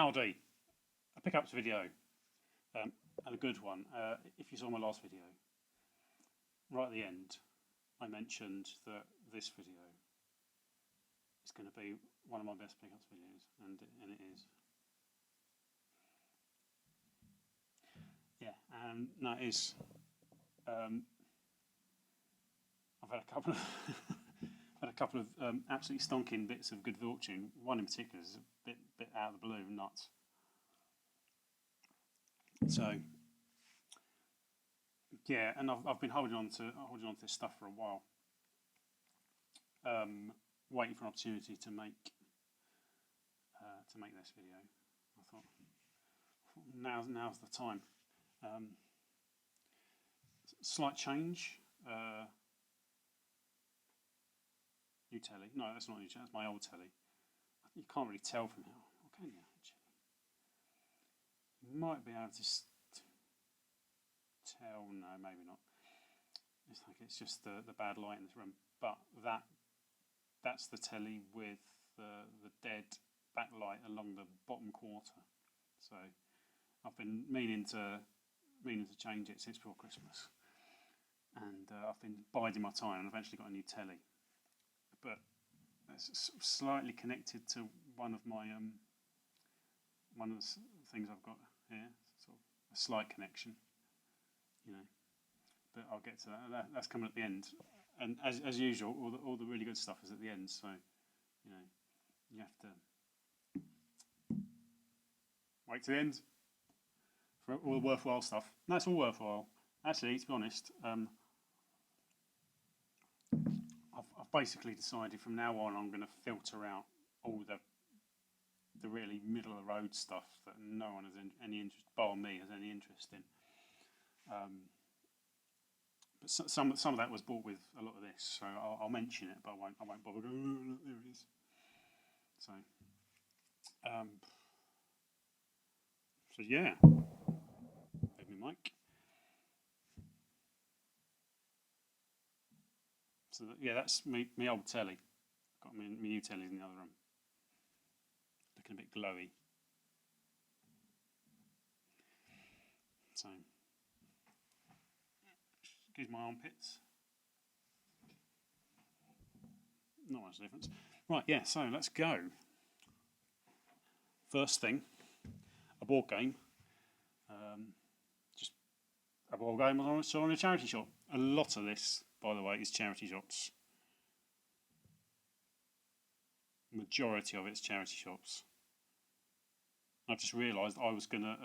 Howdy, a pickups video, and a good one. If you saw my last video, right at the end, I mentioned that this video is going to be one of my best pickups videos, and it is. Yeah, and that is. I've had a couple of absolutely stonking bits of good fortune. One in particular is a bit out of the blue, nuts. So yeah, and I've been holding on to this stuff for a while, waiting for an opportunity to make this video. I thought now's the time. Slight change. New telly. No, that's not new telly. That's my old telly. You can't really tell from here. Or can you actually? You might be able to tell. No, maybe not. It's like it's just the bad light in this room. But that's the telly with the dead backlight along the bottom quarter. So I've been meaning to change it since before Christmas, and I've been biding my time, and I've actually got a new telly. But it's slightly connected to one of my one of the things I've got here, sort of a slight connection, you know. But I'll get to that. That's coming at the end, and as usual, all the really good stuff is at the end. So you know, you have to wait to the end for all the worthwhile stuff. No, it's all worthwhile. Actually, to be honest, I've basically decided from now on I'm going to filter out all the really middle of the road stuff that no one has any interest, bar me, has any interest in. But some of that was bought with a lot of this, so I'll mention it, but I won't bother going. There it is. So yeah, there's my mic. So yeah, that's me old telly. Got my new telly in the other room, looking a bit glowy. So excuse my armpits. Not much difference. Right, yeah. So let's go. First thing, a board game. Just a board game I saw in a charity shop. A lot of this, by the way, is charity shops. Majority of it's charity shops. I've just realised I was gonna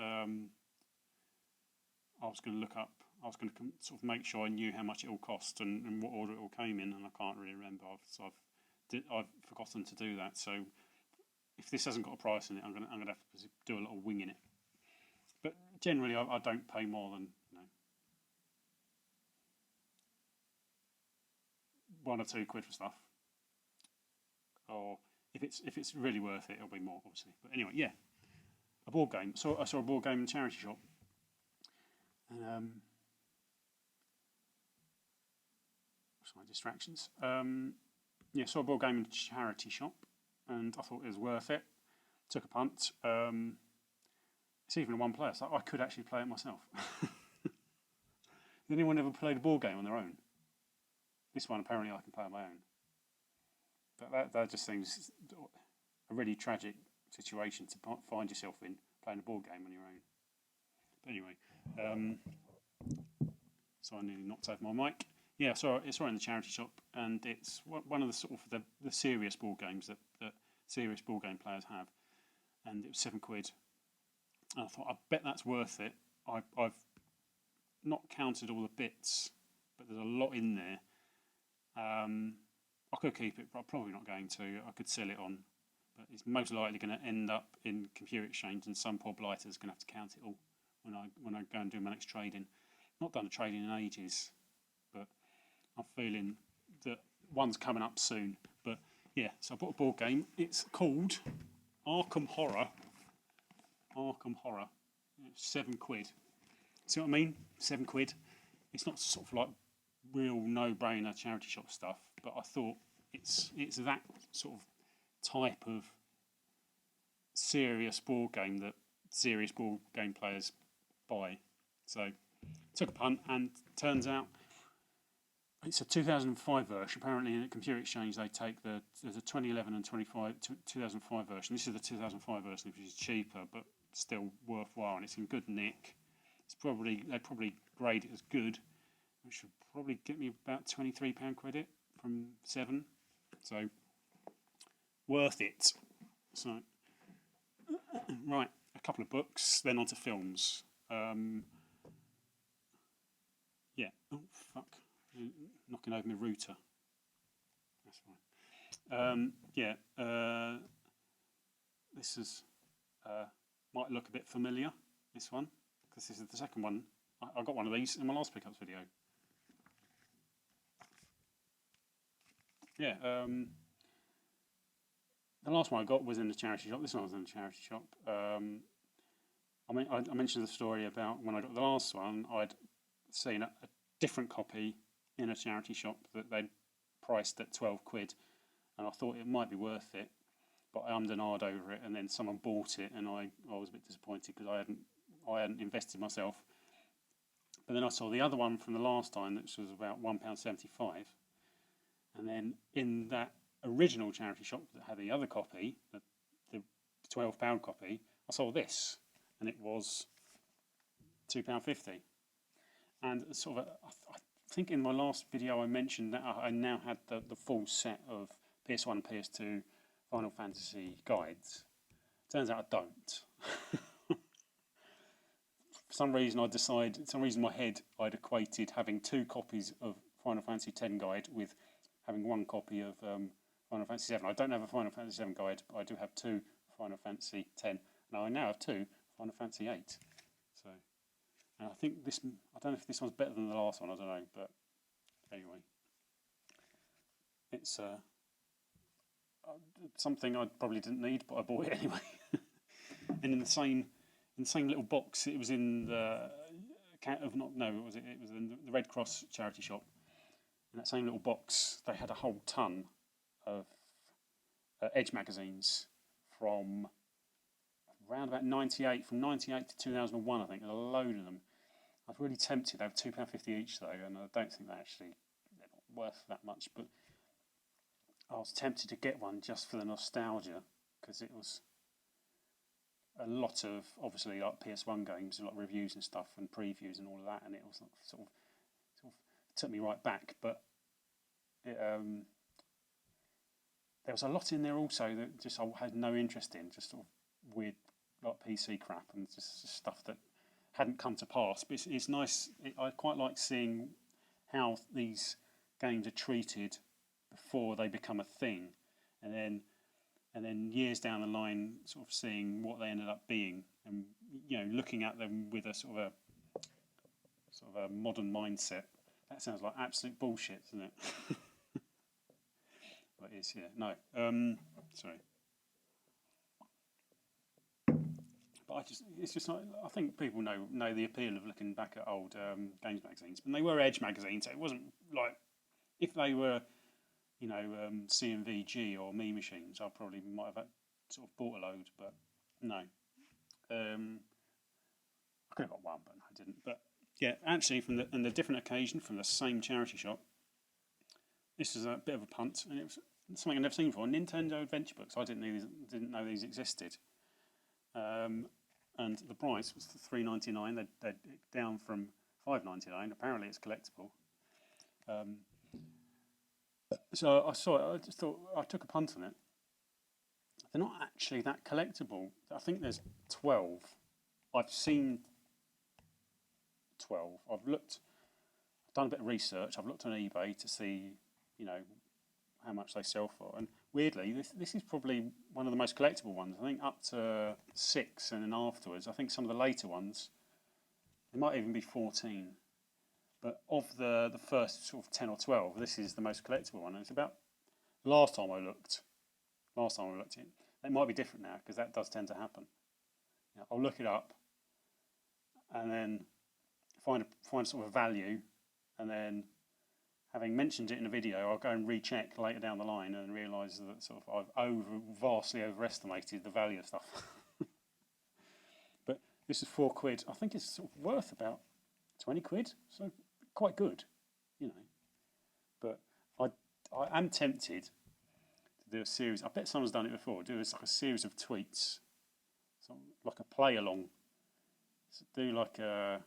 look up. I was going to sort of make sure I knew how much it all cost and what order it all came in, and I can't really remember. I've forgotten to do that. So if this hasn't got a price in it, I'm gonna have to do a little wing in it. But generally, I don't pay more than £1 or £2 for stuff. Or if it's really worth it, it'll be more, obviously. But anyway, yeah, a board game. So I saw a board game in a charity shop, and my distractions. Yeah, saw a board game in a charity shop, and I thought it was worth it. Took a punt. It's even a one player, so I could actually play it myself. Has anyone ever played a board game on their own? This one apparently I can play on my own. But that just seems a really tragic situation to find yourself in, playing a board game on your own. But anyway, so I nearly knocked over my mic. Yeah, so it's right in the charity shop, and it's one of the sort of the serious board games that serious board game players have, and it was £7. And I thought, I bet that's worth it. I've not counted all the bits, but there's a lot in there. I could keep it, but I'm probably not going to. I could sell it on, but it's most likely going to end up in Computer Exchange, and some poor blighter's going to have to count it all when I go and do my next trading. Not done a trading in ages, but I'm feeling that one's coming up soon. But yeah, so I bought a board game. It's called Arkham Horror. Arkham Horror. It's £7. See what I mean? £7. It's not sort of like real no-brainer charity shop stuff, but I thought it's that sort of type of serious board game that serious board game players buy. So took a punt, and turns out it's a 2005 version. Apparently, in a Computer Exchange, they take there's a 2011 and 2005 version. This is the 2005 version, which is cheaper but still worthwhile, and it's in good nick. They probably grade it as good, which should probably get me about £23 credit from 7. So worth it. So right, a couple of books, then on to films. Yeah. Oh fuck! Knocking over my router. That's fine. Yeah. This is might look a bit familiar. This one, because this is the second one. I got one of these in my last pickups video. Yeah. The last one I got was in the charity shop. This one was in the charity shop. I mentioned the story about when I got the last one, I'd seen a different copy in a charity shop that they'd priced at 12 quid, and I thought it might be worth it, but I ummed and ahed over it, and then someone bought it, and I was a bit disappointed because I hadn't invested myself. But then I saw the other one from the last time, which was about £1.75, and then in that original charity shop that had the other copy, the £12 copy, I saw this, and it was £2.50. And sort of, I think in my last video I mentioned that I now had the full set of PS1 and PS2 Final Fantasy guides. Turns out I don't. For some reason in my head I'd equated having 2 copies of Final Fantasy X guide with having 1 copy of Final Fantasy VII. I don't have a Final Fantasy VII guide, but I do have 2 Final Fantasy X. Now I now have 2 Final Fantasy VIII. So, and I think this, I don't know if this one's better than the last one, I don't know, but anyway. It's something I probably didn't need, but I bought it anyway. And in the same little box, it was in the it was in the Red Cross charity shop. In that same little box, they had a whole ton of Edge magazines from around about 98, from 98 to 2001, I think, and a load of them. I was really tempted. They were £2.50 each, though, and I don't think they're not worth that much. But I was tempted to get one just for the nostalgia, because it was a lot of, obviously, like PS1 games, like reviews and stuff, and previews and all of that, and it was sort of took me right back. But it, there was a lot in there also that just I had no interest in, just sort of weird like PC crap and just stuff that hadn't come to pass. But it's nice. I quite like seeing how these games are treated before they become a thing, and then years down the line, sort of seeing what they ended up being, and looking at them with a sort of a modern mindset. That sounds like absolute bullshit, doesn't it? But it's, yeah, no. Sorry. But it's just like, I think people know the appeal of looking back at old games magazines. But they were Edge magazines, so it wasn't like, if they were, CMVG or Me Machines, I probably might have sort of bought a load, but no. I could have got one, but I didn't. But yeah, actually, from the different occasion, from the same charity shop, this is a bit of a punt, and it was something I'd never seen before. Nintendo Adventure Books. I didn't know these existed. And the price was $3.99. They're down from $5.99. Apparently, it's collectible. So I saw it. I just thought, I took a punt on it. They're not actually that collectible. I think there's 12. I've seen 12. I've done a bit of research. I've looked on eBay to see, how much they sell for. And weirdly, this is probably one of the most collectible ones. I think up to 6, and then afterwards, I think some of the later ones, it might even be 14. But of the first sort of 10 or 12, this is the most collectible one. And it's about, last time I looked it might be different now, because that does tend to happen. I'll look it up, and then find sort of a value, and then having mentioned it in a video, I'll go and recheck later down the line and realise that sort of I've vastly overestimated the value of stuff. But this is £4. I think it's sort of worth about 20 quid, so quite good, you know. But I am tempted to do a series. I bet someone's done it before. Do like a series of tweets, so like a play along. So do like a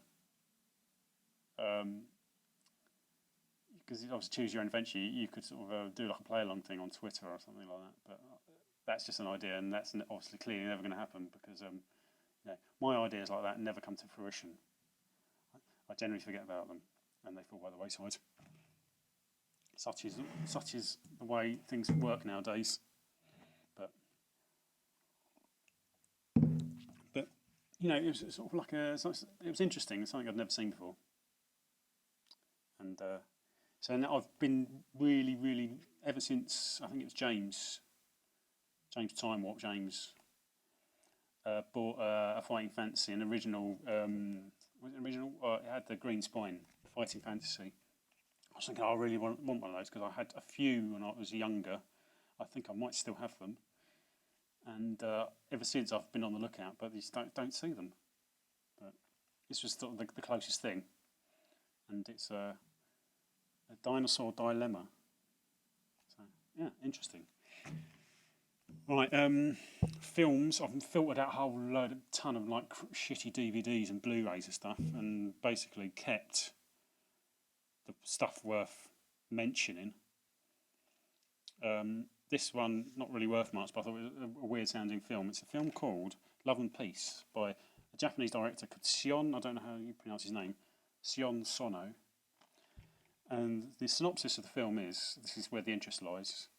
because obviously choose your own adventure. You could sort of do like a play along thing on Twitter or something like that. But that's just an idea, and that's obviously clearly never going to happen because you know, my ideas like that never come to fruition. I generally forget about them, and they fall by the wayside. Such is the way things work nowadays. But you know, it was sort of like it was interesting. Something I'd never seen before, and so now I've been really ever since I think it was James Time Warp. James bought a Fighting Fantasy, an original. Was it original? It had the green spine, Fighting Fantasy. I was thinking I really want one of those because I had a few when I was younger. I think I might still have them, and ever since I've been on the lookout, but you don't see them. But this was sort of the closest thing, and it's a dinosaur dilemma. So yeah, interesting. Right, films. I've filtered out a whole ton of like shitty DVDs and Blu-rays and stuff, and basically kept the stuff worth mentioning. This one, not really worth much, but I thought it was a weird sounding film. It's a film called Love and Peace by a Japanese director called Sion, I don't know how you pronounce his name, Sion Sono. And the synopsis of the film is, this is where the interest lies.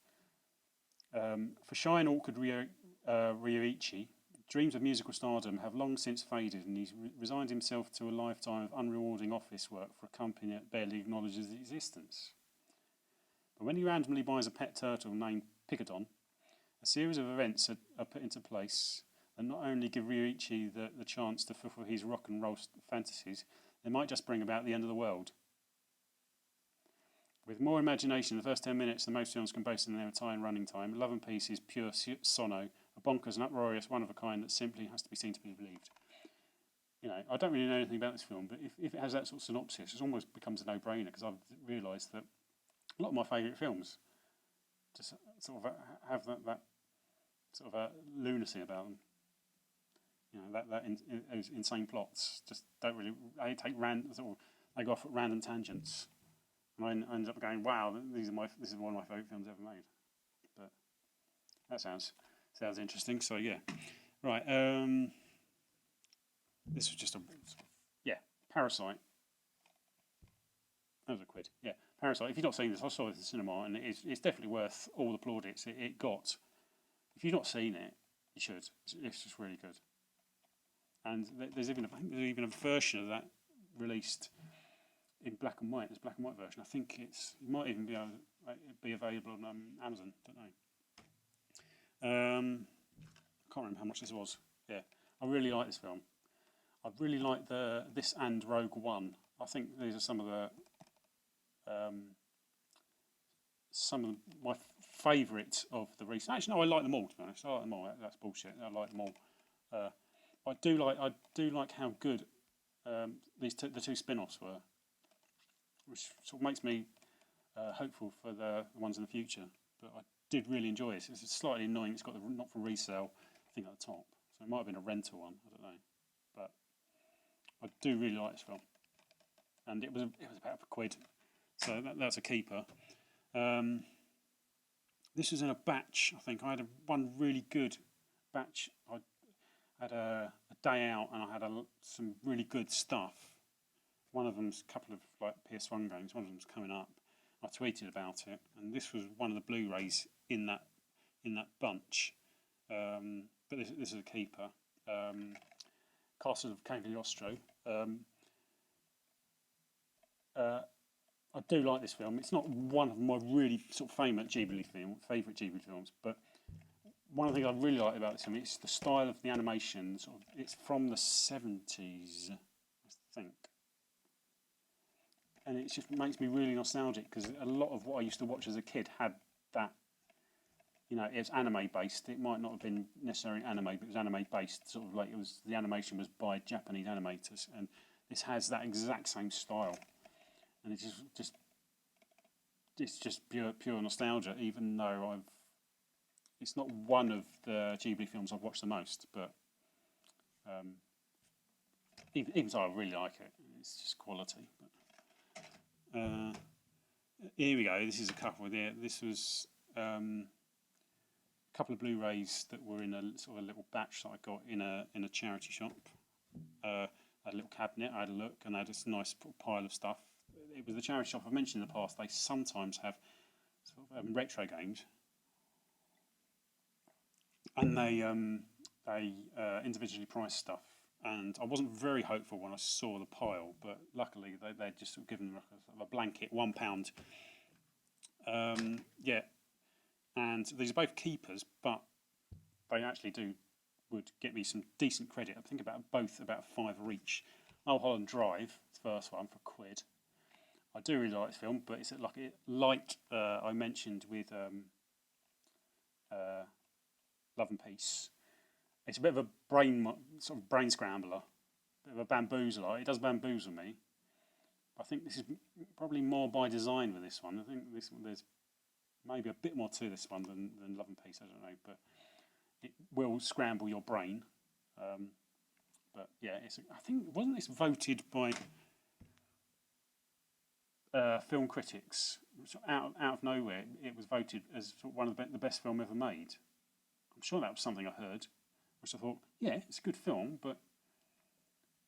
For shy and awkward Ryuichi, dreams of musical stardom have long since faded, and he's resigned himself to a lifetime of unrewarding office work for a company that barely acknowledges his existence. But when he randomly buys a pet turtle named Picadon, a series of events are put into place that not only give Ryuichi the chance to fulfill his rock and roll fantasies, they might just bring about the end of the world. With more imagination, the first 10 minutes than most films can boast in their entire running time, Love and Peace is pure sono, a bonkers and uproarious one of a kind that simply has to be seen to be believed. You know, I don't really know anything about this film, but if it has that sort of synopsis, it almost becomes a no-brainer because I've realised that a lot of my favourite films just sort of have that sort of lunacy about them. You know, that insane plots just don't really. They go off at random tangents. And I ended up going, wow, this is one of my favourite films ever made. But that sounds interesting. So yeah, right. This was just Parasite. That was a quid. Yeah, Parasite. If you've not seen this, I saw it in the cinema, and it's definitely worth all the plaudits it got. If you've not seen it, you should. It's just really good. And there's even a version of that released in black and white. There's a black and white version. I think it might even be available on Amazon. Don't know. I can't remember how much this was. Yeah, I really like this film. I really like this and Rogue One. I think these are some of my favourite of the recent. Actually, no, I like them all. To be honest, I like them all. That's bullshit. I like them all. I do like how good the two spin-offs were, which sort of makes me hopeful for the ones in the future. But I did really enjoy it. It's slightly annoying. It's got the not for resale thing at the top, so it might have been a rental one. I don't know, but I do really like this film, and it was about a quid, so that's a keeper. This was in a batch. I think I had one really good batch. I had a day out, and I had some really good stuff. One of them's a couple of like PS1 games. One of them's coming up. I tweeted about it, and this was one of the Blu-rays in that bunch. But this is a keeper. Castle of Cagliostro. I do like this film. It's not one of my really sort of favourite Ghibli films, but one of the things I really like about this film is the style of the animation. It's from the 70s, I think. and it just makes me really nostalgic because a lot of what I used to watch as a kid had that. You know, it's anime based. It might not have been necessarily anime, but it was anime based. Sort of like it was, the animation was by Japanese animators, and this has that exact same style, and it's just pure nostalgia. Even though it's not one of the Ghibli films I've watched the most, but even so, I really like it. It's just quality. But, here we go. This is a couple there. This was. Couple of Blu-rays that were in a sort of a little batch that I got in a charity shop. I had a little cabinet. I had a look, and I had this nice pile of stuff. It was the charity shop I've mentioned in the past. They sometimes have sort of retro games, and they individually priced stuff. And I wasn't very hopeful when I saw the pile, but luckily they'd just sort of given a blanket, £1. Yeah. And these are both keepers, but they actually would get me some decent credit. I think both about £5 each. Mulholland Drive, the first one, for £1. I do really like this film, but it's like I mentioned with Love and Peace. It's a bit of a brain scrambler, a bit of a bamboozler. It does bamboozle me. I think this is probably more by design with this one. I think there's maybe a bit more to this one than Love and Peace, I don't know, but it will scramble your brain. But yeah, I think, wasn't this voted by film critics? Out of nowhere, it was voted as one of the best film ever made. I'm sure that was something I heard, which I thought, yeah, it's a good film, but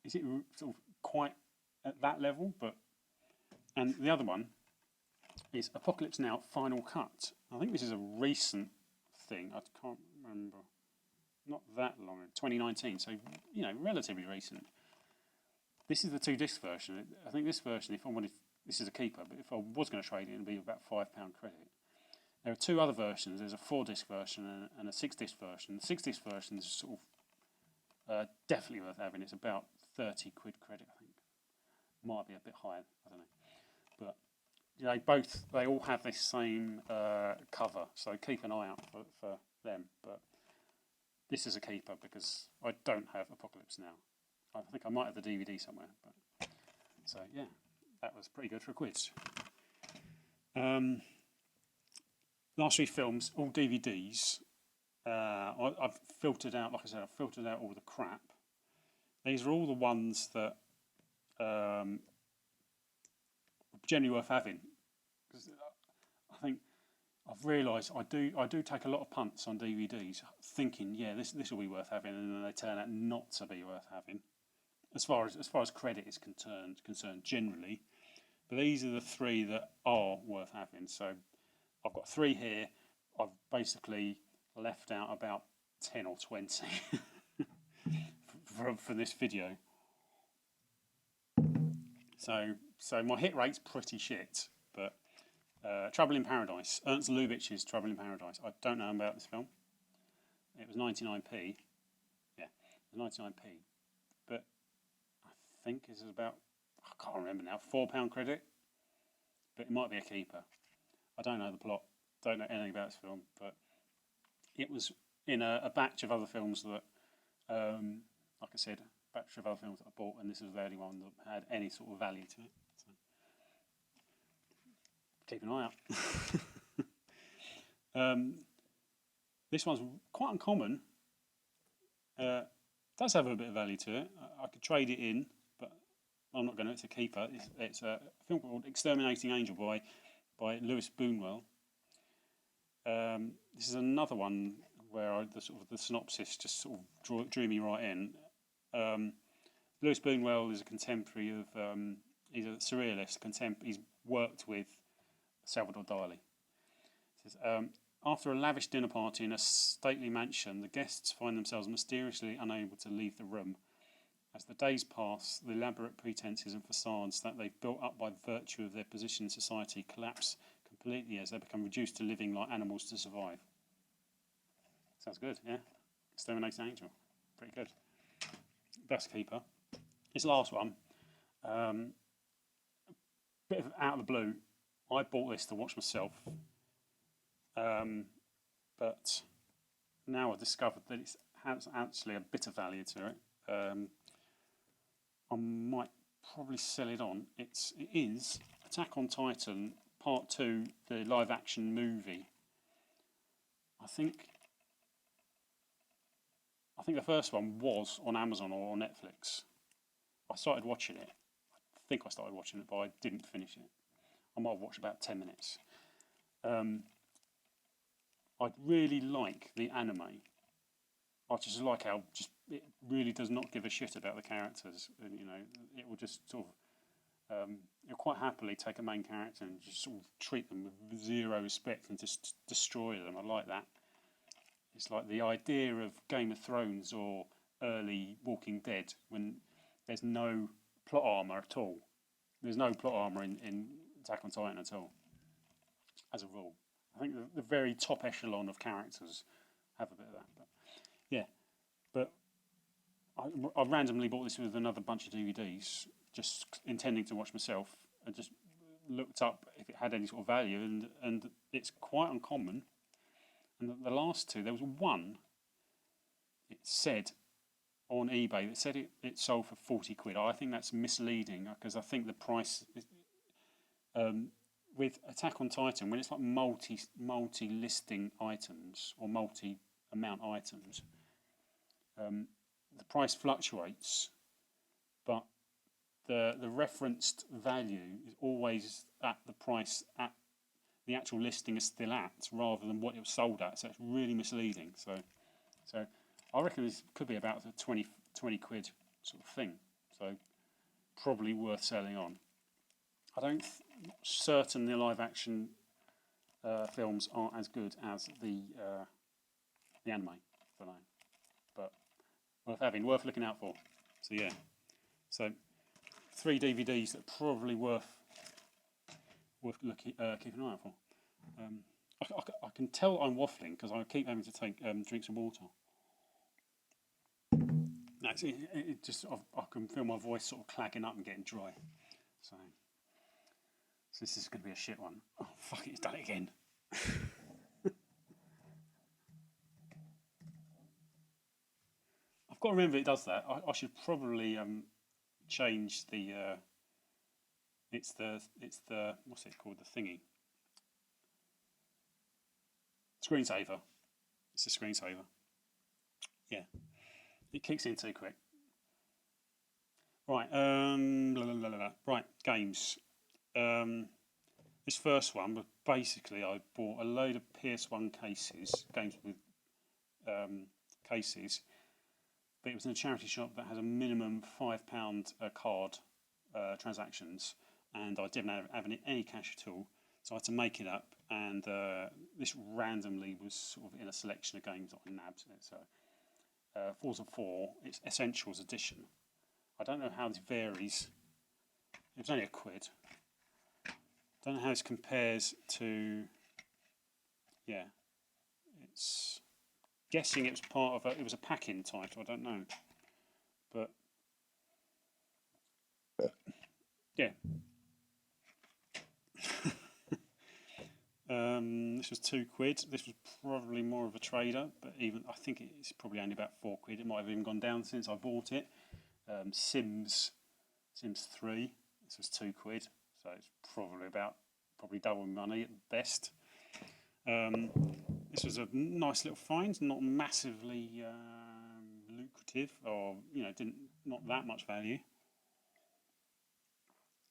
is it sort of quite at that level? And the other one is Apocalypse Now Final Cut. I think this is a recent thing. I can't remember. Not that long. 2019. So, relatively recent. This is the 2-disc version. I think this version, this is a keeper, but if I was going to trade it, it would be about £5 credit. There are 2 other versions. There's a 4-disc version and a 6-disc version. The 6-disc version is sort of definitely worth having. It's about £30 credit, I think. Might be a bit higher. I don't know. But they all have this same cover, so keep an eye out for them. But this is a keeper because I don't have Apocalypse Now. I think I might have the DVD somewhere. But so yeah, that was pretty good for £1. Last 3 films, all DVDs. I've filtered out, like I said, I've filtered out all the crap. These are all the ones that genuinely worth having. Because I think I've realised I do take a lot of punts on DVDs, thinking, yeah, this will be worth having, and then they turn out not to be worth having. As far as credit is concerned generally, but these are the 3 that are worth having. So I've got 3 here. I've basically left out about 10 or 20 for this video. So my hit rate's pretty shit, but Trouble in Paradise, Ernst Lubitsch's Trouble in Paradise. I don't know about this film. It was 99p. Yeah, it was 99p. But I think this is about, I can't remember now, £4 credit. But it might be a keeper. I don't know the plot, don't know anything about this film, but it was in a batch of other films that, like I said, a batch of other films that I bought, and this was the only one that had any sort of value to it. So keep an eye out. This one's quite uncommon. Does have a bit of value to it. I could trade it in, but I'm not going to. It's a keeper. It's a film called Exterminating Angel by Lewis Boonwell. This is another one where the synopsis just sort of drew me right in. Lewis Boonwell is a contemporary of. He's a surrealist. He's worked with Salvador Dali. It says, after a lavish dinner party in a stately mansion, the guests find themselves mysteriously unable to leave the room. As the days pass, the elaborate pretences and facades that they've built up by virtue of their position in society collapse completely as they become reduced to living like animals to survive. Sounds good, yeah? Exterminating Angel. Pretty good. Best keeper. This last one. bit of out of the blue, I bought this to watch myself, but now I've discovered that it has actually a bit of value to it. I might probably sell it on. It is Attack on Titan Part 2, the live action movie. I think the first one was on Amazon or on Netflix. I started watching it. I think I started watching it, but I didn't finish it. I might have watched about 10 minutes. I really like the anime. I just like how it really does not give a shit about the characters. And, you know, it will just sort of you'll quite happily take a main character and just sort of treat them with zero respect and just destroy them. I like that. It's like the idea of Game of Thrones or early Walking Dead when there's no plot armour at all. There's no plot armour in Attack on Titan at all, as a rule. I think the very top echelon of characters have a bit of that. But yeah, but I randomly bought this with another bunch of DVDs, just intending to watch myself, and just looked up if it had any sort of value, and it's quite uncommon. And the last two, there was one, it said on eBay, that said it sold for 40 quid. I think that's misleading because I think the price with Attack on Titan, when it's like multi-listing items or multi-amount items, the price fluctuates, but the referenced value is always at the price at the actual listing is still at, rather than what it was sold at. So it's really misleading. So I reckon this could be about a 20 quid sort of thing. So probably worth selling on. I don't certain the live action films aren't as good as the anime for now, but worth having, worth looking out for. So yeah, so 3 DVDs that are probably worth keeping an eye out for. I can tell I'm waffling because I keep having to take drink some water. No, it just I can feel my voice sort of clagging up and getting dry. So this is going to be a shit one. Oh fuck it, it's done it again. I've got to remember it does that. I should probably change the. It's the what's it called, the thingy. Screensaver. It's a screensaver. Yeah, it kicks in too quick. Right, right, games. This first one was basically I bought a load of PS1 cases, games with cases, but it was in a charity shop that has a minimum £5 card transactions, and I didn't have any cash at all, so I had to make it up. And this randomly was sort of in a selection of games that I nabbed. So Forza 4, it's Essentials Edition. I don't know how this varies. It was only £1. Don't know how this compares to. Yeah, it's guessing it was part of it was a pack-in title. I don't know, but yeah. This was £2. This was probably more of a trader, but even I think it's probably only about £4. It might have even gone down since I bought it. Sims 3. This was £2, so it's probably double money at best. This was a nice little find, not massively lucrative, or not that much value.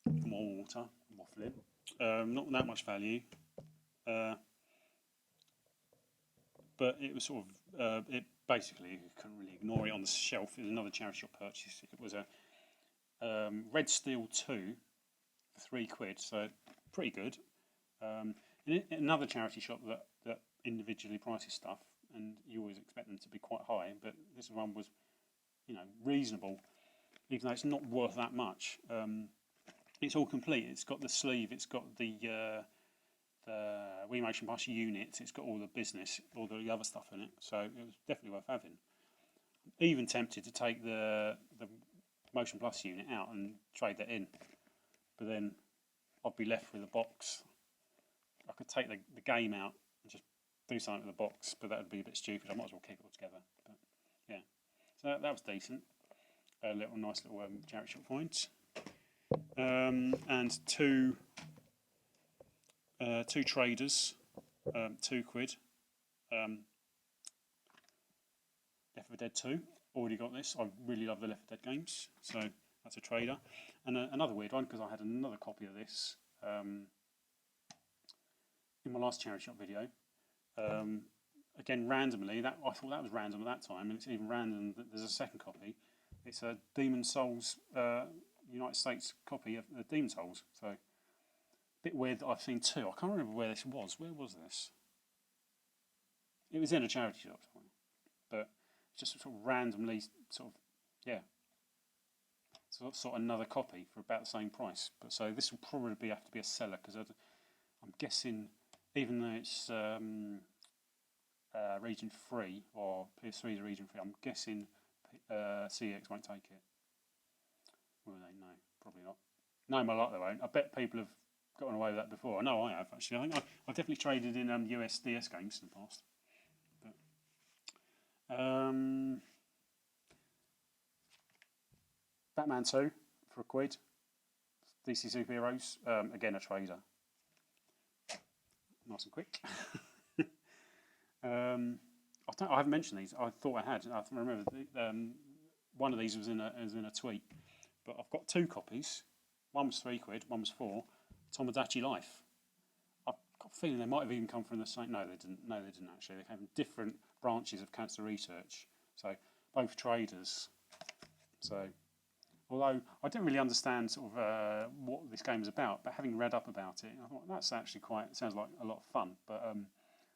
More water, waffling. Not that much value. But it was sort of it basically, you couldn't really ignore it on the shelf. It was another charity shop purchase. It was a Red Steel 2 for £3, so pretty good. In another charity shop that individually prices stuff, and you always expect them to be quite high, but this one was reasonable, even though it's not worth that much. It's all complete. It's got the sleeve. It's got the Wii Motion Plus unit. It's got all the business, all the other stuff in it. So it was definitely worth having. Even tempted to take the Motion Plus unit out and trade that in, but then I'd be left with a box. I could take the game out and just do something with the box, but that would be a bit stupid. I might as well keep it all together. But yeah, so that was decent. A nice little charity shop find. And two traders, £2. Left 4 Dead 2. Already got this. I really love the Left 4 Dead games, so that's a trader. And another weird one, because I had another copy of this in my last charity shop video. Again, randomly, I thought that was random at that time, and it's even random that there's a second copy. It's a Demon Souls United States copy of Demon Souls. So a bit weird that I've seen two. I can't remember where this was. Where was this? It was in a charity shop, but just sort of randomly, sort of another copy for about the same price. But so this will probably have to be a seller, because I'm guessing, even though it's region 3 or PS3 is region 3, I'm guessing CX won't take it. Will they? No, probably not. No, my lot they won't. I bet people have gotten away with that before. I know I have, actually. I think I've definitely traded in USDS games in the past. Batman 2 for £1. DC Superheroes, again a trader. Nice and quick. I haven't mentioned these. I thought I had. I remember one of these was in a tweet, but I've got 2 copies. One was £3, one was £4. Tomodachi Life. I've got a feeling they might have even come from the same. No, they didn't. No, they didn't actually. They came from different branches of cancer research. So both traders. So although I didn't really understand sort of what this game is about, but having read up about it, I thought that's actually sounds like a lot of fun. But I'm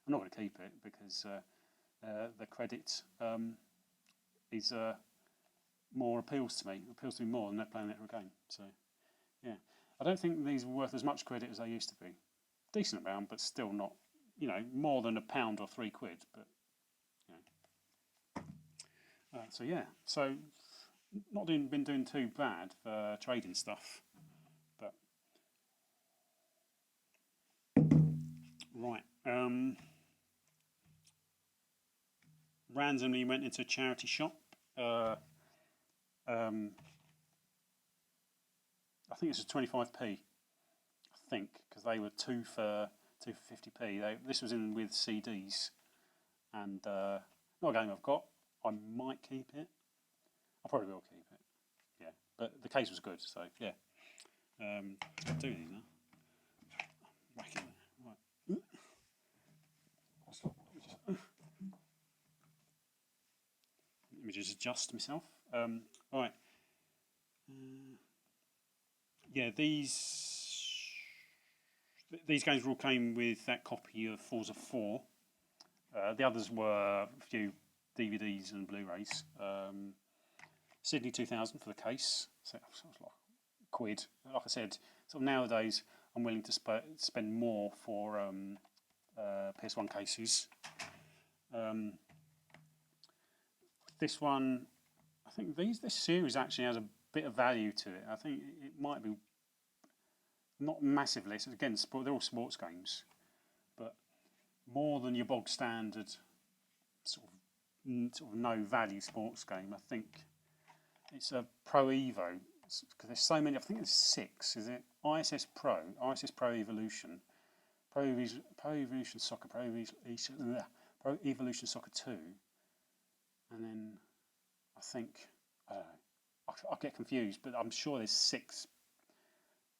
not going to keep it, because the credit is more appeals to me more than playing it for a game. So yeah, I don't think these are worth as much credit as they used to be. Decent amount, but still not, more than £1 or £3. But so yeah, so not been doing too bad for trading stuff, but right. Randomly went into a charity shop. I think it's a 25p. I think, because they were 2 for 50p. This was in with CDs, and not a game I've got. I might keep it. I probably will keep it. Yeah, but the case was good, so yeah. I'll do these now. Whack it there. Right. Let me just adjust myself. Right. Yeah, these games all came with that copy of Forza 4. The others were a few DVDs and Blu-rays. Sydney 2000 for the case, so it's like £1. Like I said, sort of nowadays I'm willing to spend more for PS1 cases. This one, I think this series actually has a bit of value to it. I think it might be not massively. So again, they're all sports games, but more than your bog standard sort of no value sports game. I think it's a Pro Evo, because there's so many. I think there's 6. Is it ISS Pro, ISS Pro Evolution, Pro Evolution Soccer, Pro Evolution Soccer 2, and then I think I don't know. I get confused, but I'm sure there's 6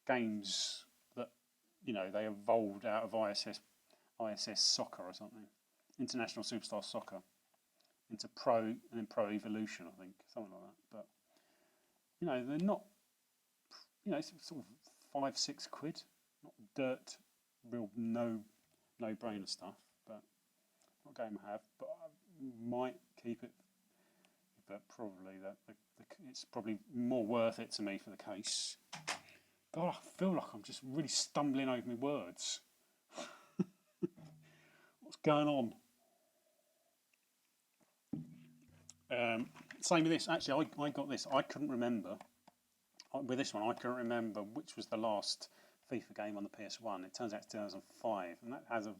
games that they evolved out of ISS Soccer or something, International Superstar Soccer, into Pro and then Pro Evolution, I think, something like that. But they're not, it's sort of £5-6, not dirt, real no-brainer stuff. But not a game I have, but I might keep it. But probably it's probably more worth it to me for the case. God, I feel like I'm just really stumbling over my words. What's going on? Same with this. Actually, I got this. I couldn't remember. With this one, I couldn't remember which was the last FIFA game on the PS1. It turns out it's 2005, and that has a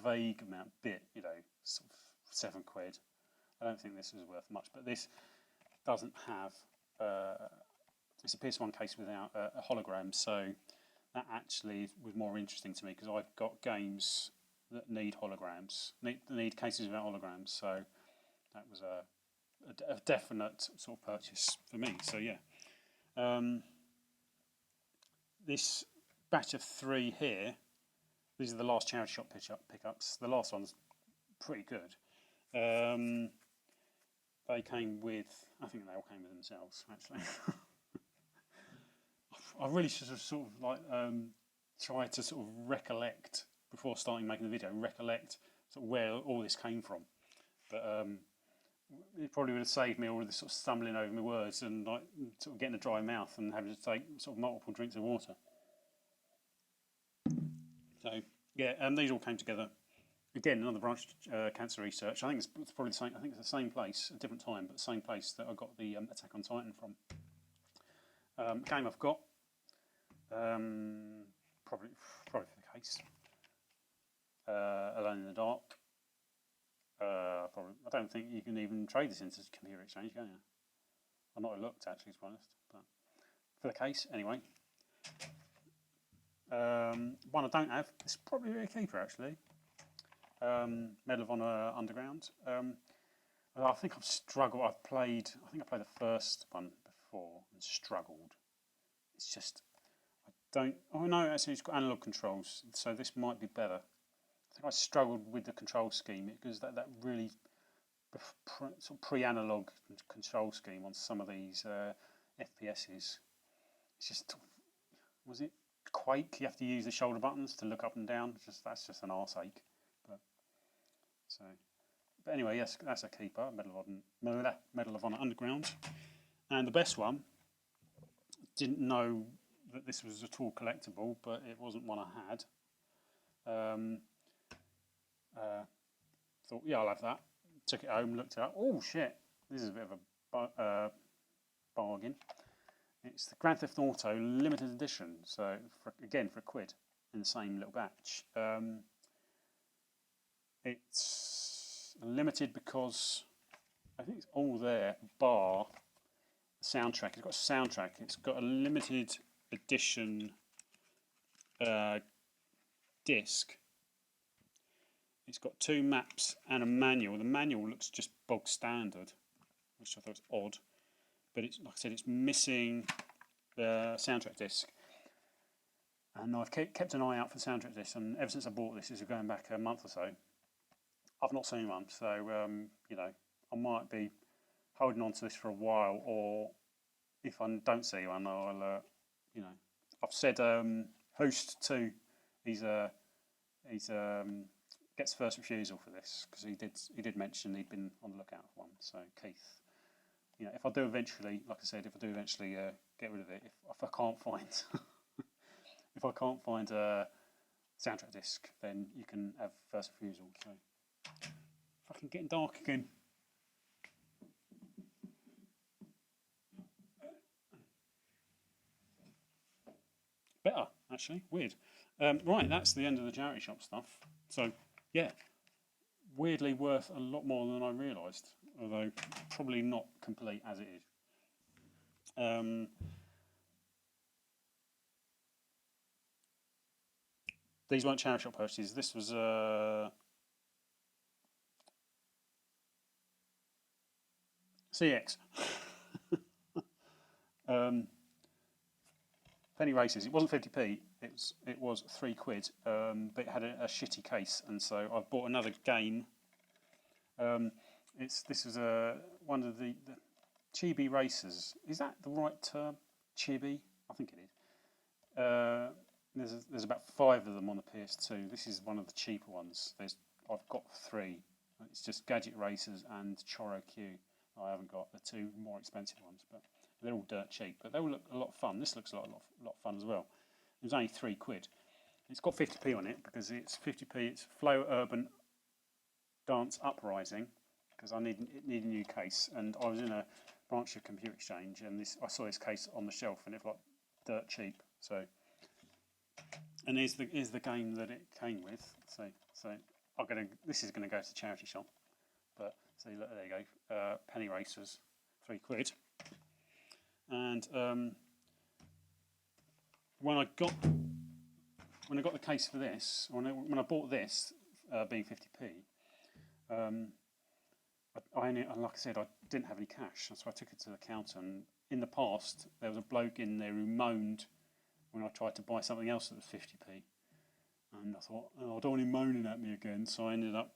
vague amount bit, you know, sort of £7. I don't think this is worth much, but this doesn't have. It's a PS1 case without a hologram, so that actually was more interesting to me because I've got games that need holograms, need cases without holograms. So that was a definite sort of purchase for me. So yeah, this batch of 3 here. These are the last charity shop pickups. The last one's pretty good. They came with, I think they all came with themselves actually. I really should have sort of like tried to sort of recollect before starting making the video, recollect sort of where all this came from. But it probably would have saved me all of this sort of stumbling over my words and like sort of getting a dry mouth and having to take sort of multiple drinks of water. So yeah, these all came together. Again, another branch cancer research. I think it's probably the same. I think it's the same place, a different time, but the same place that I got the Attack on Titan from. Game I've got. Probably for the case. Alone in the Dark. Probably. I don't think you can even trade this into Computer Exchange, can you? I've not looked actually, to be honest. But for the case, anyway. One I don't have. It's probably a keeper actually. Medal of Honor Underground. I think I've struggled. I think I played the first one before and struggled. It's just I don't. Oh no, actually it's got analog controls, so this might be better. I think I struggled with the control scheme because that really sort of pre-analog control scheme on some of these FPSs. It's just, was it Quake? You have to use the shoulder buttons to look up and down. That's just an arse ache. But anyway, yes, that's a keeper. Medal of Honor Underground, and the best one. Didn't know that this was at all collectible, but it wasn't one I had. Thought, yeah, I'll have that. Took it home, looked it up. Oh shit, this is a bit of a bargain. It's the Grand Theft Auto limited edition. So again for £1 in the same little batch. It's limited because I think it's all there, bar the soundtrack. It's got a soundtrack. It's got a limited edition disc. It's got 2 maps and a manual. The manual looks just bog standard, which I thought was odd. But it's, like I said, it's missing the soundtrack disc. And I've kept an eye out for the soundtrack disc, and ever since I bought this, is going back a month or so, I've not seen one. So, you know, I might be holding on to this for a while, or if I don't see one, I'll, you know, I've said Host 2, he's gets first refusal for this, because he did mention he'd been on the lookout for one. So Keith, you know, if I do eventually, like I said, if I do eventually get rid of it, if I can't find if I can't find a soundtrack disc, then you can have first refusal. So fucking getting dark again. Better, actually. Weird. Right, that's the end of the charity shop stuff. So, yeah, weirdly worth a lot more than I realised, although probably not complete as it is. These weren't charity shop purchases. This was CX. Penny races. It wasn't 50p. It was £3, but it had a shitty case, and so I've bought another game. This is one of the chibi races. Is that the right term? Chibi? I think it is. There's about 5 of them on the PS2. This is one of the cheaper ones. I've got 3. It's just Gadget Racers and Choro Q. I haven't got the 2 more expensive ones, but they're all dirt cheap. But they all look a lot of fun. This looks a lot of fun as well. It was only £3. It's got 50p on it because it's 50p. It's Flow Urban Dance Uprising, because it needed a new case, and I was in a branch of Computer Exchange, and I saw this case on the shelf, and it was like dirt cheap. So And here's the game that it came with. So this is gonna go to charity shop. But so look, there you go. Penny racers, £3. And when I got the case for this, when I bought this, being 50p, like I said, I didn't have any cash, so I took it to the counter. And in the past, there was a bloke in there who moaned when I tried to buy something else that was 50p. And I thought, oh, I don't want him moaning at me again, so I ended up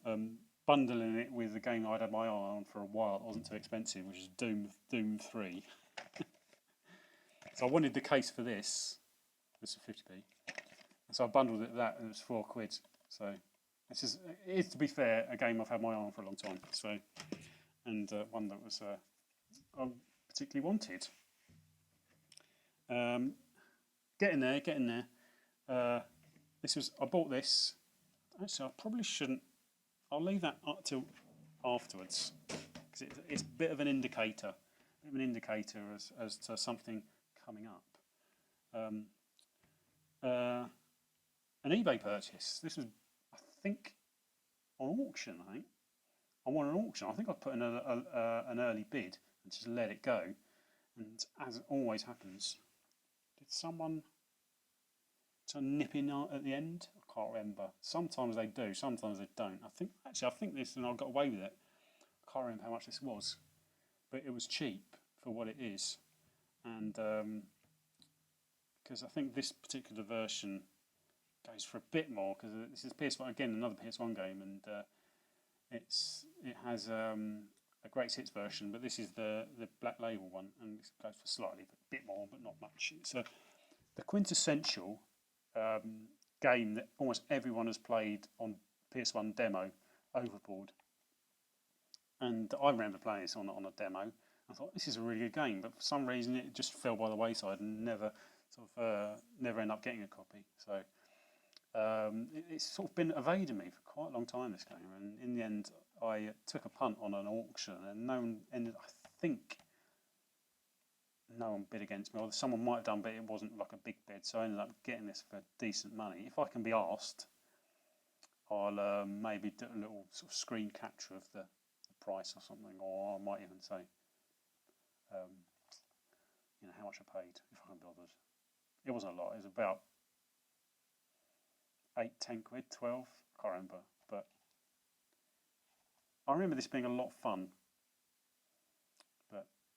bundling it with the game I'd had my eye on for a while. It wasn't too expensive, which is Doom 3. So I wanted the case for this. This was 50p. And so I bundled it with that, and it was £4. So it is, to be fair, a game I've had my eye on for a long time. So, and one that was I particularly wanted. Getting there. I bought this. Actually, I probably shouldn't. I'll leave that up till afterwards because it's a bit of an indicator, as to something coming up. An eBay purchase. This was, I think, on auction. I won an auction. I think I put in an early bid and just let it go. And as always happens, did someone nip in at the end? I can't remember. Sometimes they do, sometimes they don't. I think this, and I got away with it. I can't remember how much this was, but it was cheap for what it is. And because I think this particular version goes for a bit more, because this is PS1 again, another PS1 game, and it has a Greatest Hits version, but this is the Black Label one, and it goes for slightly a bit more, but not much. It's the quintessential game that almost everyone has played on PS1 demo, Overboard. And I remember playing this on a demo. I thought this is a really good game, but for some reason it just fell by the wayside and never ended up getting a copy. So it's sort of been evading me for quite a long time, this game. And in the end, I took a punt on an auction, and no one bid against me, or someone might have done, but it wasn't like a big bid, so I ended up getting this for decent money. If I can be asked, I'll maybe do a little sort of screen capture of the price or something, or I might even say, how much I paid, if I can be bothered. It wasn't a lot. It was about 8, 10 quid, 12. I can't remember, but I remember this being a lot of fun.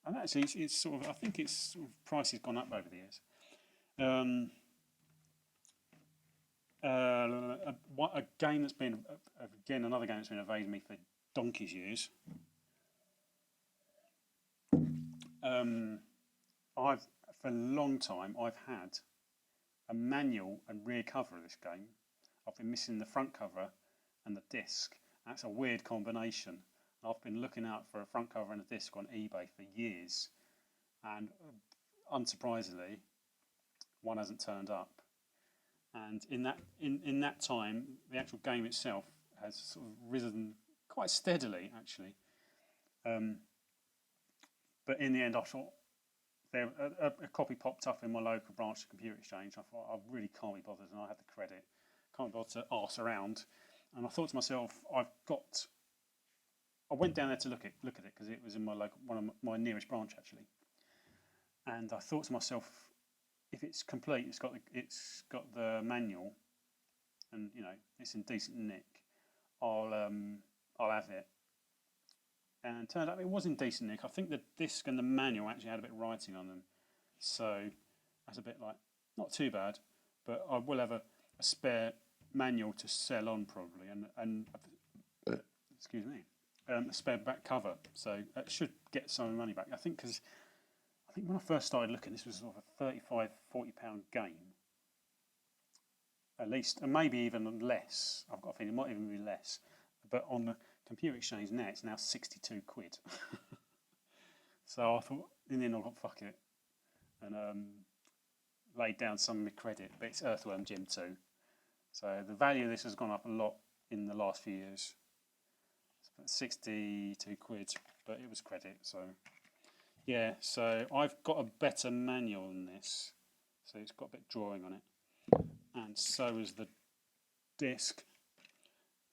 And actually, it's sort of. I think its sort of price has gone up over the years. A game that's been another game that's been evading me for donkey's years. For a long time I've had a manual and rear cover of this game. I've been missing the front cover and the disc. That's a weird combination. I've been looking out for a front cover and a disc on eBay for years, and unsurprisingly, one hasn't turned up. And in that time, the actual game itself has sort of risen quite steadily, actually. But in the end, I thought a copy popped up in my local branch of Computer Exchange. I thought, I really can't be bothered, and I had the credit. Can't be bothered to arse around. And I thought to myself, I went down there to look at it because it was in one of my nearest branch, actually. And I thought to myself, if it's complete, it's got the manual, and it's in decent nick, I'll have it. And it turned out it was in decent nick. I think the disc and the manual actually had a bit of writing on them, so that's a bit like not too bad. But I will have a spare manual to sell on probably, and excuse me. A spare back cover, so it should get some money back. I think when I first started looking, this was sort of a £35, £40 game, at least, and maybe even less. I've got a feeling it might even be less. But on the Computer Exchange now, it's now 62 quid. So I thought, in the end, I thought, fuck it, and laid down some of my credit. But it's Earthworm Jim 2, so the value of this has gone up a lot in the last few years. 62 quid, but it was credit, so yeah. So I've got a better manual than this, so it's got a bit of drawing on it, and so is the disc.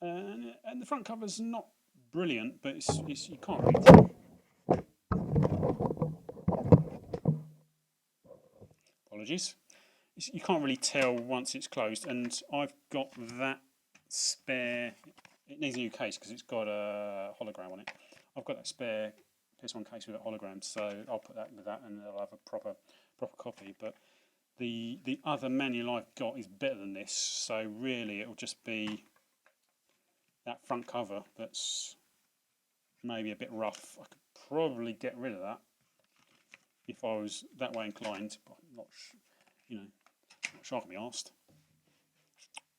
And the front cover's not brilliant, but it's you can't really tell. Apologies. You can't really tell once it's closed, and I've got that spare. It needs a new case because it's got a hologram on it. I've got that spare PS1 case with a hologram, so I'll put that with that, and I'll have a proper copy. But the other manual I've got is better than this, so really it'll just be that front cover that's maybe a bit rough. I could probably get rid of that if I was that way inclined, but I'm not, not sure I can be asked.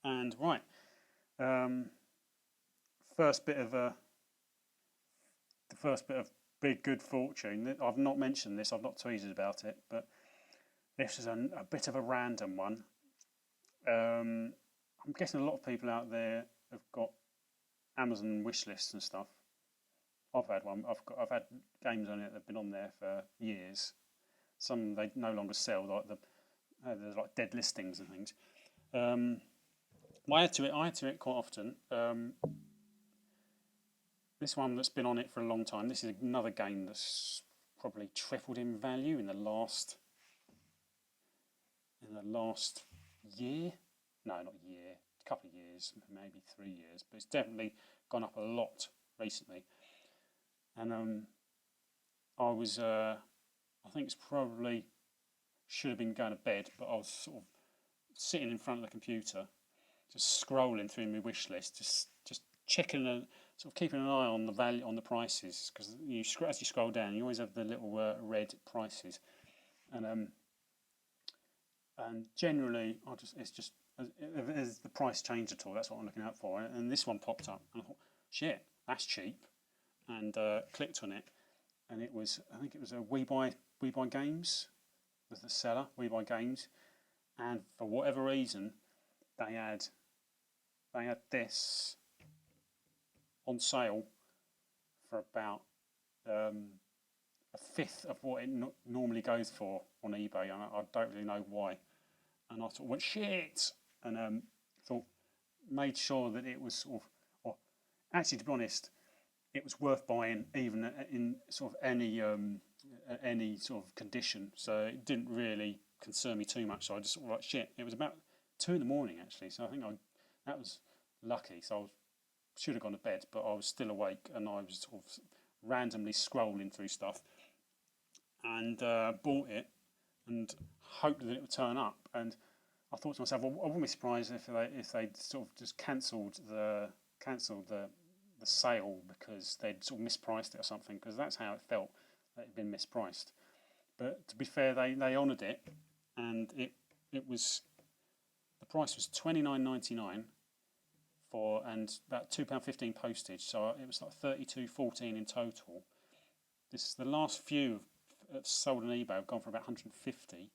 And right, the first bit of big good fortune. I've not mentioned this. I've not tweeted about it, but this is a bit of a random one. I'm guessing a lot of people out there have got Amazon wish lists and stuff. I've had one. I've had games on it that have been on there for years. Some they no longer sell, like there's like dead listings and things. I add to it quite often. This one that's been on it for a long time. This is another game that's probably tripled in value in the last year. No, not year. A couple of years, maybe 3 years, but it's definitely gone up a lot recently. And I was, I think it's probably should have been going to bed, but I was sort of sitting in front of the computer, just scrolling through my wish list, just checking sort of keeping an eye on the value, on the prices, because as you scroll down, you always have the little red prices, and generally it's just as the price changed at all, that's what I'm looking out for. And this one popped up, and I thought, shit, that's cheap, and clicked on it, and I think it was a We Buy Games was the seller, We Buy Games, and for whatever reason, they had this on sale for about a fifth of what it normally goes for on eBay, and I don't really know why. And I thought, well, shit, and made sure that it was sort of, or actually, to be honest, it was worth buying even in sort of any sort of condition. So it didn't really concern me too much. So I just sort of like, shit. It was about 2 in the morning actually, so I think that was lucky. So I should have gone to bed, but I was still awake, and I was sort of randomly scrolling through stuff, and bought it, and hoped that it would turn up. And I thought to myself, well, I wouldn't be surprised if they sort of just cancelled the sale because they'd sort of mispriced it or something, because that's how it felt, that it had been mispriced. But to be fair, they honoured it, and it was, the price was $29.99 for, and about £2.15 postage, so it was like $32.14 in total. This is the last few sold on eBay have gone for about 150.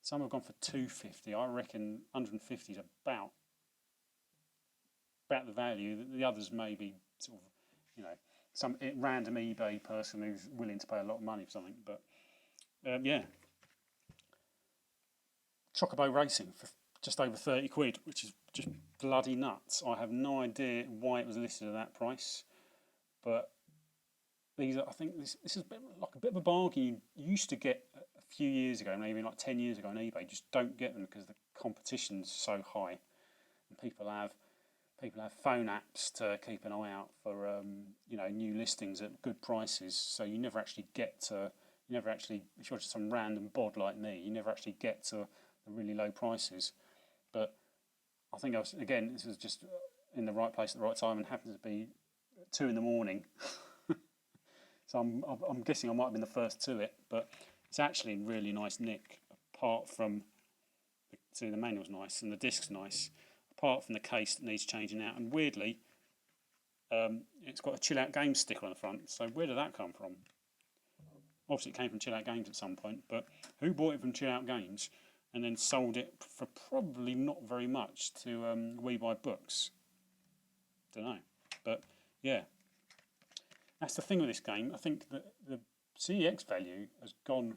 Some have gone for 250. I reckon 150 is about the value. The others may be sort of, some random eBay person who's willing to pay a lot of money for something. But yeah, Chocobo Racing for just over 30 quid, which is just bloody nuts. I have no idea why it was listed at that price, but these are, I think this is a bit of a bargain you used to get a few years ago, maybe like 10 years ago on eBay. You just don't get them because the competition's so high, and people have phone apps to keep an eye out for new listings at good prices. So you never actually if you're just some random bod like me, you never actually get to the really low prices. But I think this was just in the right place at the right time, and happened to be 2 in the morning. So I'm guessing I might have been the first to it, but it's actually in really nice nick. Apart from the manual's nice and the disc's nice. Apart from the case that needs changing out, and weirdly, it's got a Chill Out Games sticker on the front. So where did that come from? Obviously, it came from Chill Out Games at some point, but who bought it from Chill Out Games and then sold it for probably not very much to We Buy Books? Don't know, but yeah. That's the thing with this game. I think that the CEX value has gone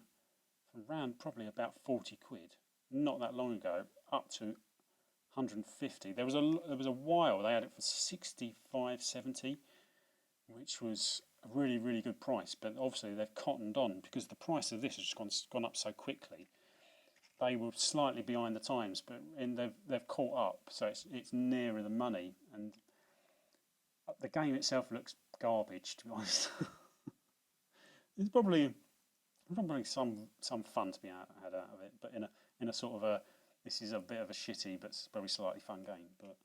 from around probably about 40 quid, not that long ago, up to 150. There was a while they had it for 65, 70, which was a really, really good price. But obviously they've cottoned on because the price of this has just gone up so quickly. They were slightly behind the times, but they've caught up, so it's nearer the money. And the game itself looks garbage, to be honest. There's probably some fun to be had out of it, but in a sort of a, this is a bit of a shitty but very slightly fun game. But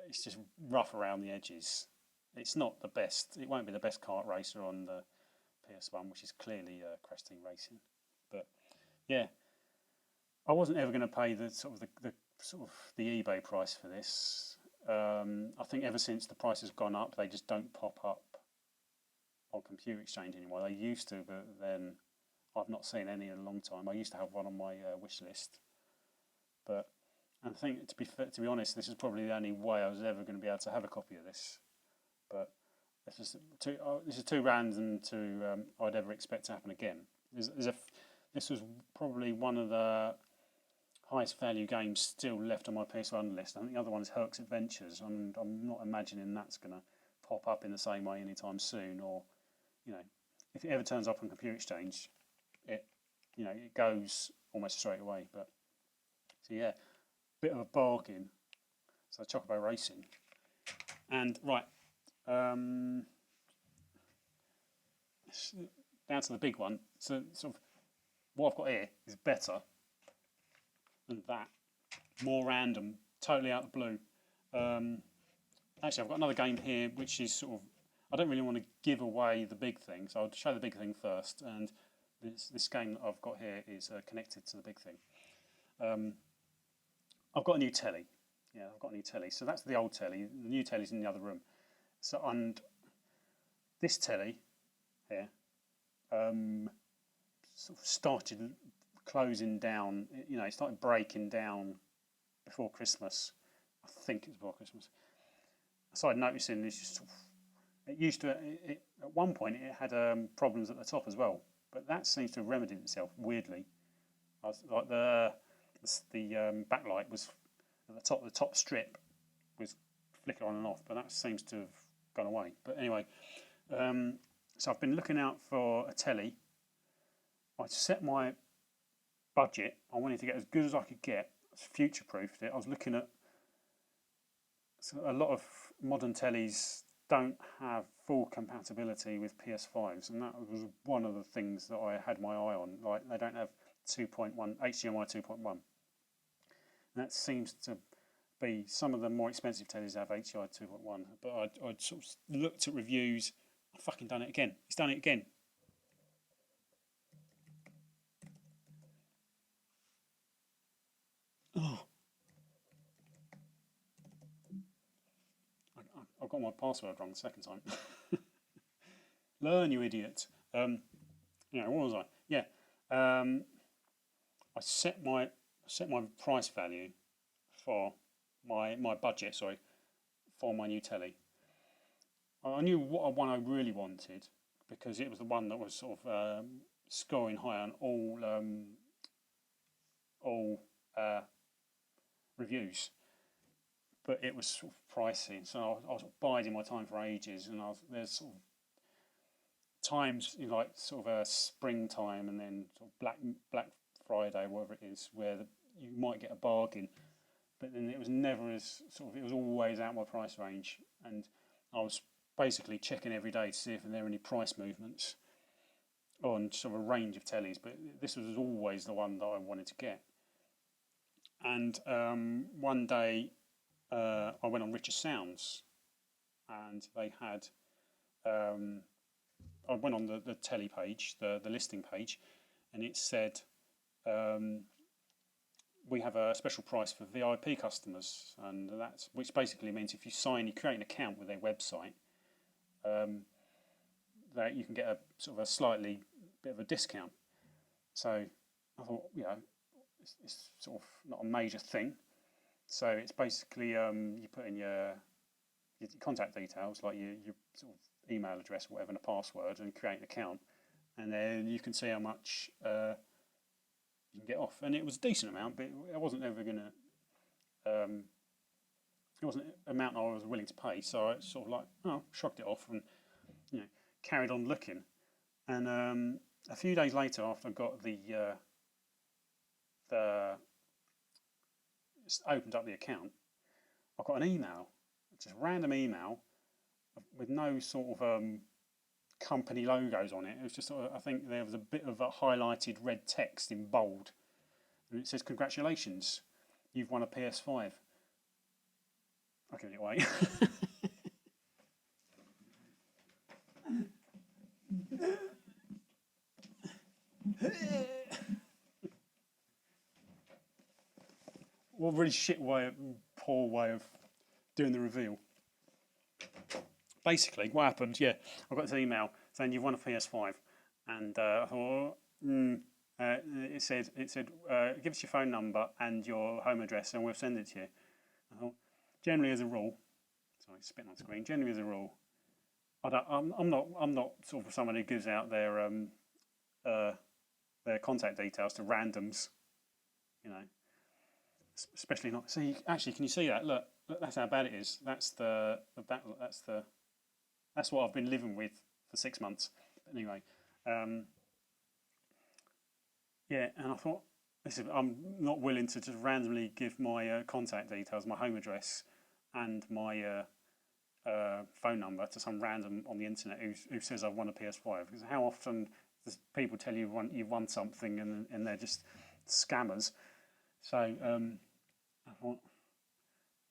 it's just rough around the edges. It's not the best. It won't be the best kart racer on the PS1, which is clearly Crash Team Racing. But yeah, I wasn't ever going to pay the eBay price for this. I think ever since the price has gone up, they just don't pop up on Computer Exchange anymore. They used to, but then I've not seen any in a long time. I used to have one on my wish list, but I think to be honest, this is probably the only way I was ever going to be able to have a copy of this. But this is too random to I'd ever expect to happen again. This was probably one of the highest value games still left on my PS1 list. I think the other one is Herc's Adventures, and I'm not imagining that's going to pop up in the same way anytime soon. Or, if it ever turns up on Computer Exchange, it goes almost straight away. But so yeah, bit of a bargain. So Chocobo Racing, and right, down to the big one. So sort of what I've got here is better than that, more random, totally out of the blue. Actually, I've got another game here which is sort of, I don't really want to give away the big thing, so I'll show the big thing first. And this game that I've got here is connected to the big thing. I've got a new telly. Yeah, I've got a new telly. So that's the old telly. The new telly's in the other room. So, and this telly here sort of started closing down. It started breaking down before Christmas. I think it's before Christmas. I started noticing this. Just it used to. At one point, it had problems at the top as well, but that seems to have remedied itself weirdly. Like the backlight was at the top. The top strip was flicker on and off, but that seems to have gone away. But anyway, so I've been looking out for a telly. I set my budget. I wanted to get as good as I could get. Future-proofed it. I was looking at a lot of modern tellies don't have full compatibility with PS5s, and that was one of the things that I had my eye on. Like, they don't have 2.1 HDMI 2.1. That seems to be some of the more expensive tellies have HDMI 2.1. But I'd sort of looked at reviews. I've fucking done it again. It's done it again. Oh. I got my password wrong the second time. Learn, you idiot. What was I? Yeah. I set my price value for my budget, for my new telly. I knew what one I really wanted because it was the one that was sort of scoring high on all reviews, but it was sort of pricey. So I was biding my time for ages, and there's sort of times like sort of a springtime and then sort of Black Friday, whatever it is, where you might get a bargain, but then it was never as it was always out my price range, and I was basically checking every day to see if there were any price movements on sort of a range of tellies, but this was always the one that I wanted to get. And one day I went on Richer Sounds, and they had I went on the telly page, the listing page, and it said we have a special price for VIP customers, and which basically means if you create an account with their website, that you can get a sort of a slightly bit of a discount. So I thought, it's sort of not a major thing. So it's basically you put in your contact details, like your sort of email address or whatever, and a password, and create an account, and then you can see how much you can get off, and it was a decent amount, but I wasn't ever gonna. It wasn't an amount I was willing to pay, so I sort of like, shrugged it off and carried on looking. And a few days later, after I got the opened up the account, I got an email, just a random email with no sort of company logos on it. It was just I think there was a bit of a highlighted red text in bold, and it says, "Congratulations, you've won a PS5." I'll give it away. What a really poor way of doing the reveal. Basically, what happened? Yeah, I got this email saying you've won a PS5, and I thought, it said, give us your phone number and your home address, and we'll send it to you. I thought, generally as a rule, sorry, spitting on screen. Generally as a rule, I'm not sort of someone who gives out their contact details to randoms, especially not. See, actually, can you see that? Look, that's how bad it is. That's that's what I've been living with for 6 months. But anyway, yeah, and I thought, listen, I'm not willing to just randomly give my contact details, my home address, and my phone number to some random on the internet who says I've won a PS5. Because how often does people tell you you've won something and they're just scammers? So I thought,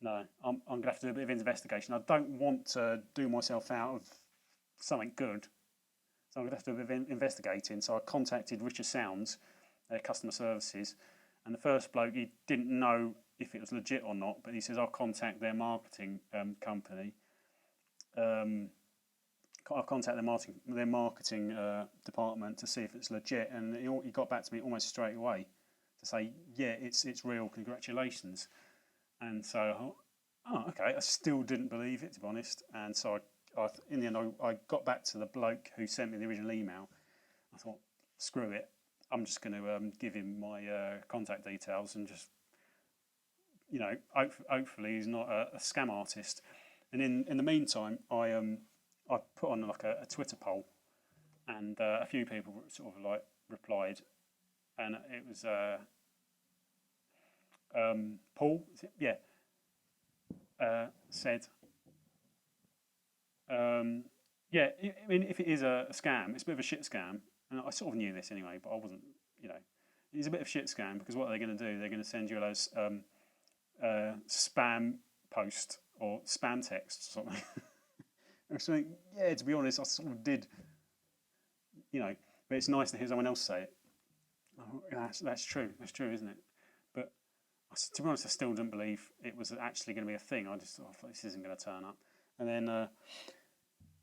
no, I'm going to have to do a bit of investigation. I don't want to do myself out of something good, so I'm going to have to do a bit of investigating. So I contacted Richard Sounds, their customer services, and the first bloke, he didn't know if it was legit or not, but he says, I'll contact their marketing company. I'll contact their marketing department to see if it's legit, and he got back to me almost straight away to say, yeah, it's real, congratulations. And so I thought, oh, okay, I still didn't believe it, to be honest. And so in the end, I got back to the bloke who sent me the original email. I thought, screw it, I'm just going to give him my contact details and just, hopefully he's not a scam artist. And in the meantime, I put on like a Twitter poll, and a few people sort of like replied, and it was Paul, yeah, said, yeah, I mean, if it is a scam, it's a bit of a shit scam, and I sort of knew this anyway, but I wasn't, it's a bit of a shit scam, because what are they going to do? They're going to send you those spam post or spam text or something. So, yeah, to be honest, I sort of did, but it's nice to hear someone else say it. Oh, that's true, isn't it? But to be honest, I still didn't believe it was actually going to be a thing. I just thought, this isn't going to turn up. And then I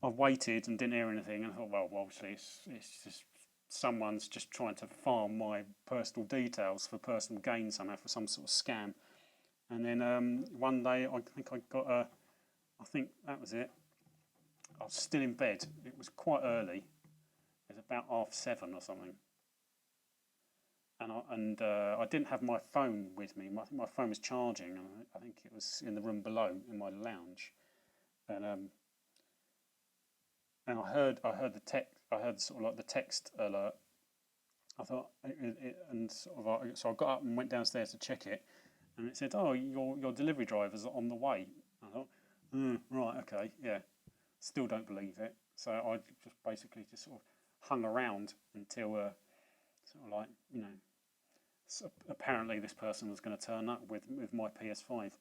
waited and didn't hear anything, and I thought, well, obviously it's just someone's just trying to farm my personal details for personal gain somehow, for some sort of scam. And then one day, I think I got I think that was it. I was still in bed. It was quite early. It was about 7:30 or something. And I didn't have my phone with me. My phone was charging, and I think it was in the room below in my lounge. And I heard the text. I heard sort of like the text alert. I thought, so I got up and went downstairs to check it, and it said, "Oh, your delivery driver's on the way." I thought, right, okay, yeah. Still don't believe it. So I just basically just sort of hung around until sort of like, so apparently this person was going to turn up with my PS5.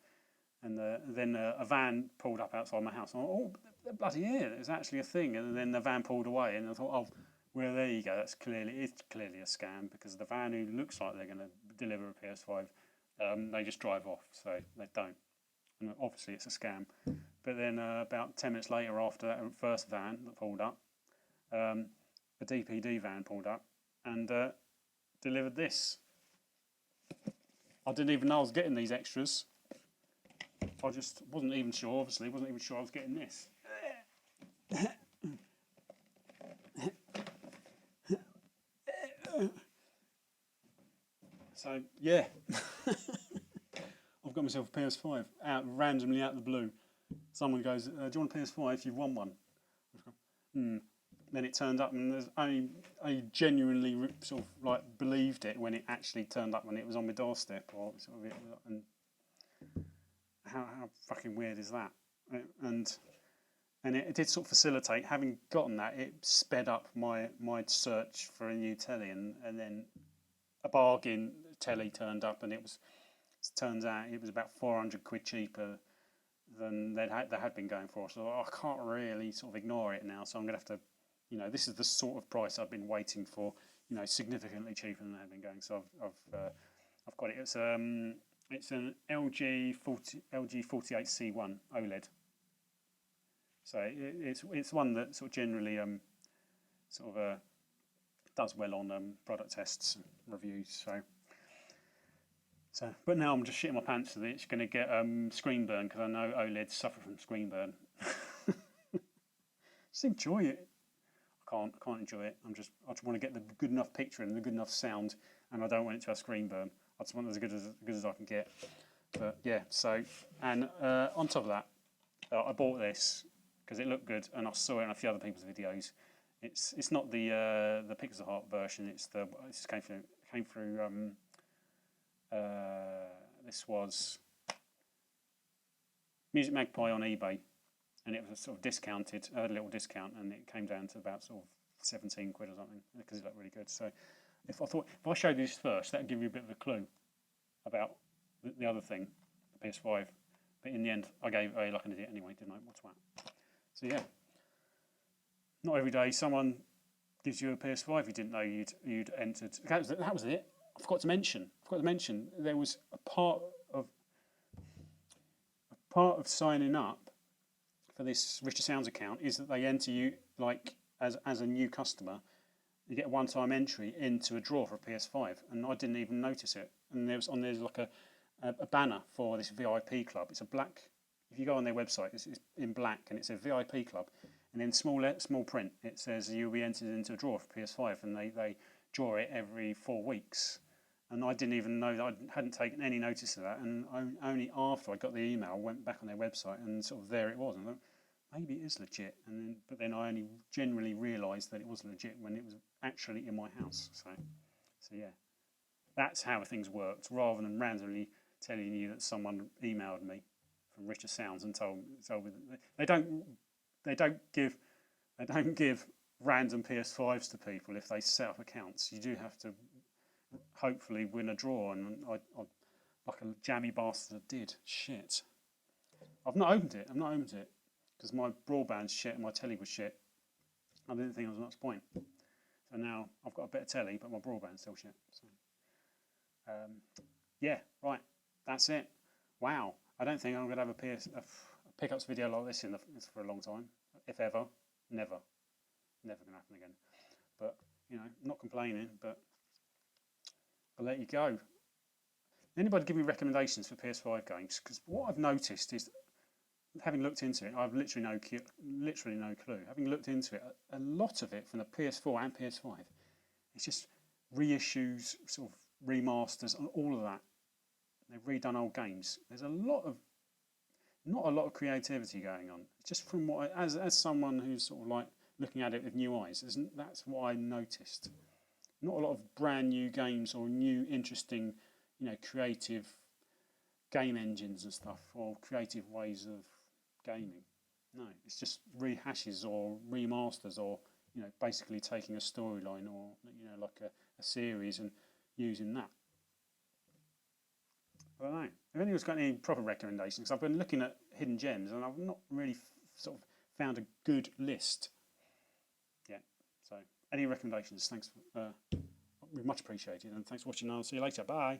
And then a van pulled up outside my house. And I thought, oh, bloody yeah, it's actually a thing. And then the van pulled away, and I thought, oh, well, there you go. It's clearly a scam, because the van who looks like they're going to deliver a PS5, they just drive off, so they don't. And obviously it's a scam. But then about 10 minutes later, after that first van that pulled up, a DPD van pulled up and delivered this. I didn't even know I was getting these extras. I just wasn't even sure, obviously, wasn't even sure I was getting this. So yeah, I've got myself a PS5 randomly out of the blue. Someone goes, "Do you want a PS5? You've won one." Then it turned up, and I genuinely sort of like believed it when it actually turned up when it was on my doorstep, or sort of and how fucking weird is that? And it did sort of facilitate, having gotten that, it sped up my search for a new telly, and then a bargain telly turned up, and turns out it was about 400 quid cheaper than they had been going for. So I can't really sort of ignore it now. So I'm going to have to, this is the sort of price I've been waiting for. Significantly cheaper than they have been going. So I've got it. It's an LG 48C1 OLED. So it's one that sort of generally does well on product tests and reviews. So, but now I'm just shitting my pants that it's going to get screen burn, because I know OLEDs suffer from screen burn. Just enjoy it. I can't enjoy it. I just want to get the good enough picture and the good enough sound, and I don't want it to have screen burn. I just want it as good as I can get. But yeah, so, and on top of that, I bought this because it looked good, and I saw it in a few other people's videos. It's not the Pixel Heart version. This came through. This was Music Magpie on eBay, and it was sort of discounted, a little discount, and it came down to about sort of 17 quid or something, because it looked really good. So if I showed you this first, that would give you a bit of a clue about the other thing, the PS5. But in the end, I gave A like an idiot anyway, didn't I? What's that? So yeah, not every day someone gives you a PS5 you didn't know you'd entered. That was it. I forgot to mention there was a part of signing up for this Richer Sounds account is that they enter you, like, as a new customer, you get a one-time entry into a draw for a PS5, and I didn't even notice it. And there's like a banner for this VIP club. It's a black. If you go on their website, it's in black, and it's a VIP club. And in small print, it says you'll be entered into a draw for PS5, and they draw it every 4 weeks. And I didn't even know that. I hadn't taken any notice of that. And only after I got the email, I went back on their website, and sort of there it was. And I thought, maybe it is legit. But then I only generally realised that it was legit when it was actually in my house. So yeah, that's how things worked. Rather than randomly telling you that someone emailed me from Richer Sounds and told me that they don't give random PS5s to people if they set up accounts. You do have to hopefully win a draw, and I like a jammy bastard did. Shit. I've not opened it because my broadband's shit and my telly was shit. I didn't think there was much point. So now I've got a better telly, but my broadband's still shit. So, yeah, right. That's it. Wow. I don't think I'm going to have a pickups video like this for a long time, if ever. Never going to happen again. But not complaining, but I'll let you go. Anybody give me recommendations for PS5 games? Because what I've noticed is, having looked into it, I've literally no clue. Having looked into it, a lot of it from the PS4 and PS5, it's just reissues, sort of remasters, and all of that. They've redone old games. There's not a lot of creativity going on. Just from what as someone who's sort of like looking at it with new eyes, that's what I noticed. Not a lot of brand new games or new interesting, creative game engines and stuff, or creative ways of gaming. No, it's just rehashes or remasters, or basically taking a storyline or like a series and using that. I don't know. If anyone's got any proper recommendations, I've been looking at hidden gems and I've not really sort of found a good list yet. So, any recommendations? Thanks. Much appreciated, and thanks for watching. I'll see you later. Bye.